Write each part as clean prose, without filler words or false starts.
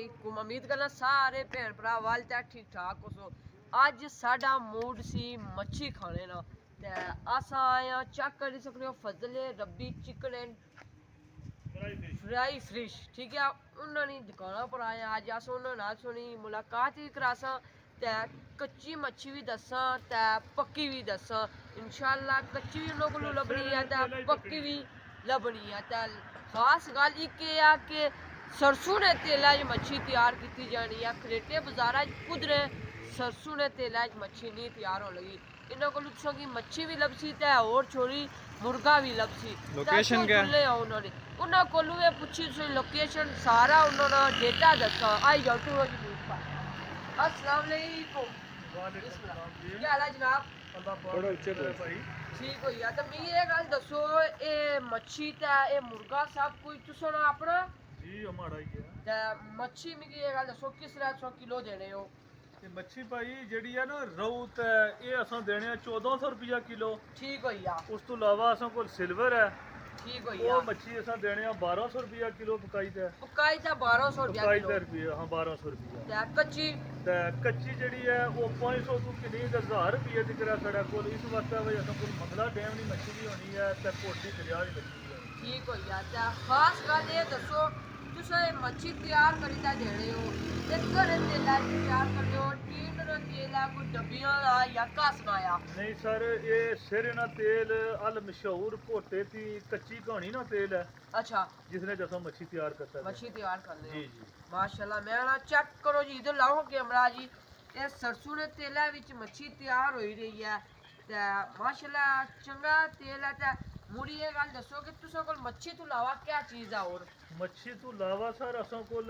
अलैकुम। उम्मीद करना सारे भैन भरा वाल ठीक ठाक हो। अज साडा मूड सी मच्छी खाने ना ते अस आए चेक करी सकते हो फजले रब्बी चिकन एंड फ्राई फिश। ठीक है, उन्होंने दुकाना पर आए अज अस उन्होंने थोड़ी मुलाकात भी करासा ते कच्ची मच्छी भी दसा ते पक्की भी दसा। इंशाअल्लाह कच्ची भी उन्होंने को लभनी है ते पक्की भी लभनी है। ते खास गल एक कि सरसों ने तेल च मच्छी तैयार की जानी है। खरेटे बाजारा कुदरे सरसों ने तेल च मच्छी नहीं तैयार हो लगी। इन्हों को तुसों की मच्छी भी लभसी ते और छोरी मुर्गा भी लभसी। लोकेशन क्या है उन्होंने उन्होंने कोलू ये पूछी लोकेशन सारा उन्होंने डेटा दसा। आई जाओ तू अस्सलाम वालेकुम। क्या हाल है जनाब? ठीक हो गया। तो मैं ये गल दसो ये मच्छी ते ये मुर्गा सब कुछ तुसों अपना जी हमारा ही है। ते मच्छी मिगी ये गल दसो किस रेट सौ किलो देने हो? ते मच्छी भाई जेड़ी है ना रोहू ते ये असां देने 1400 रुपया किलो। ठीक हो गया। उस तो अलावा असां कोल सिल्वर है ठीक हो वो गया। मच्छी असां देने 1200 रुपया किलो पकाई ते। पकाई ते 1200 रुपया पकाई किलो ते रुपया हाँ 1200 रुपया। ते कच्ची ते कच्ची जेड़ी है वो 500 तो किन्नी ते 1000 रुपये दी करा साढ़े कोल इस वास्ते भाई असां कोल मंगला डैम दी मच्छी भी होनी है ते कोटी दरिया दी मच्छी भी होनी है। ठीक हो गया। ते खास गल ये दसो तुसा ये मच्छी तैयार करी ते देने हो ते घरे तेला च तैयार करदे हो टीन दा तेल है कोई डब्बियां दा या घसना आया? नहीं सर ये सिर ना तेल अल मशहूर पोटे दी कच्ची कहानी ना तेल है अच्छा जिसने जैसा मच्छी तैयार करता है। मच्छी तैयार करने जी हो जी माशाल्लाह। मैं ना चेक करो जी इधर लाओ कैमरा जी। ये सरसों ने तेला विच मच्छी तैयार हो रही है ते माशाल्लाह चंगा तेल है। ते मुड़ी ये गल दसो कि तुसां कोल मच्छी तो अलावा क्या चीज़ है और? मच्छी तो अलावा सर असां कोल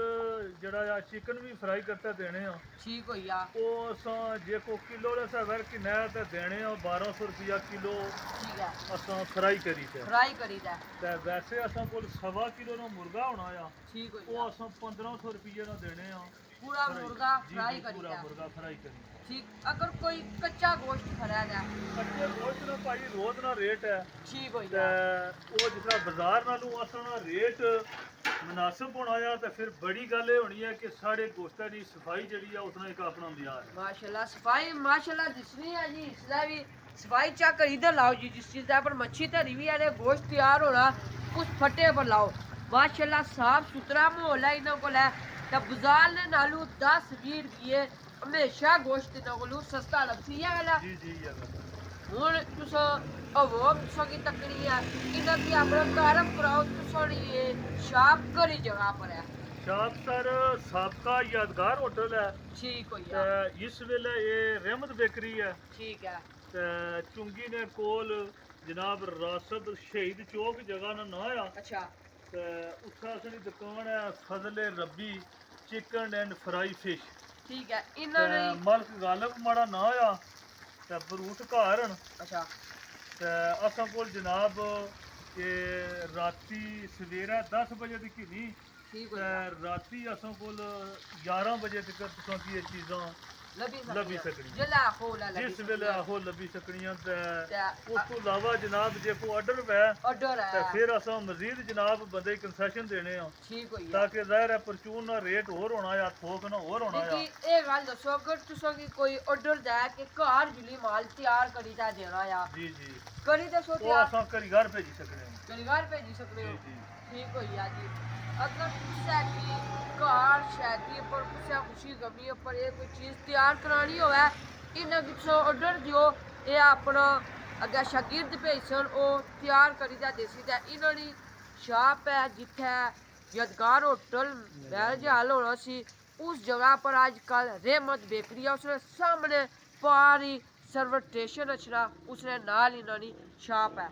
जड़ा चिकन भी फ्राई करते देने हैं। ठीक हो गया। वो असां जे को किलो दे स्हाब कि नै ते देने हैं 1200 रुपया किलो। ठीक है असां फ्राई करी ते फ्राई करी दे। ते वैसे असां कोल 1.25 किलो ना मुर्गा होना आ ठीक हो वो गया। असां 1500 रुपये ना देने हैं पूरा मुर्गा फ्राई करी पूरा दे। मुर्गा फ्राई करी। ठीक अगर कोई कच्चा गोश्त खड़ा है कच्चे गोश्त ना भाई रोज ना रेट है ठीक हो ते गया। वो जिसरा बाजार नालों असां रेट मुनासिब होना है तो फिर बड़ी गल ये होनी है कि साढ़े गोश्ता की सफाई जी है उसने एक अपना म्यार है। माशाल्लाह सफाई माशाल्लाह दिसनी है जी। इसलिए भी सफाई चेक कर इधर लाओ जी। जिस चीज़ पर मच्छी धरी भी है गोश्त तैयार होना उस फट्टे पर लाओ। माशाल्लाह साफ सुथरा माहौल है इन्हों को। तो बाजार ने नालू 10-20 रुपये हमेशा गोश्त इन्हों को सस्ता लगती है गल। जी जी हूँ तुस अवाम तुसों की तकनी है इन्हों की अपना कारम कराओ तुसों शाप करी जगह पर है। शाप सर साबका यादगार होटल है ठीक हो ते गया। इस वेले ये रहमत बेकरी है ठीक है ते चुंगी ने कोल जनाब रासद शहीद चौक जगह ना नाम आ अच्छा ते उत्थे असली दुकान है फजले रब्बी चिकन एंड फ्राई फिश ठीक है ते इन्होंने मलक गालब माड़ा नाम आ ते बरूट घर न अच्छा ते असां कोल जनाब ये राती सवेरे 10 बजे दी घिनी ठीक हो ते गया। राती असां कोल 11 बजे तक तुसां की ये चीज़ां लभी सकनी जिला खोला जिस वेले आहो लभी सकनियां ते ते उस तो अलावा जनाब जे को ऑर्डर वै ऑर्डर ते है फिर असां मजीद जनाब बंदे कंसेशन देने आ ठीक हो गया। ताकि ज़ाहिर है परचून ना रेट होर होना या थोक ना होर होना या। लेकिन ये गल दसो अगर तुसों की कोई ऑर्डर दे कि घर जुली माल तैयार करी ता देना या जी जी करी दसो वो तैयार असां कारीगर भेजी सकने हैं। करी घर भेजी सकते हो। जी जी ठीक हो गया जी। अगर तुसा की घर शादी पर कुछ खुशी गमी पर ये कोई चीज़ तैयार करानी होवे इन्हें तुस ऑर्डर दियो ये अपना अगर शागिर्द भेजन वो तैयार करी ता देसी ते इन्होंने शाप है जिथे यादगार होटल मैरिज हाल होना सी उस जगह पर आजकल रहमत बेकरी है उसने सामने पारी सर्वर स्टेशन अच्छा उसने नाल इन्होंने शाप है।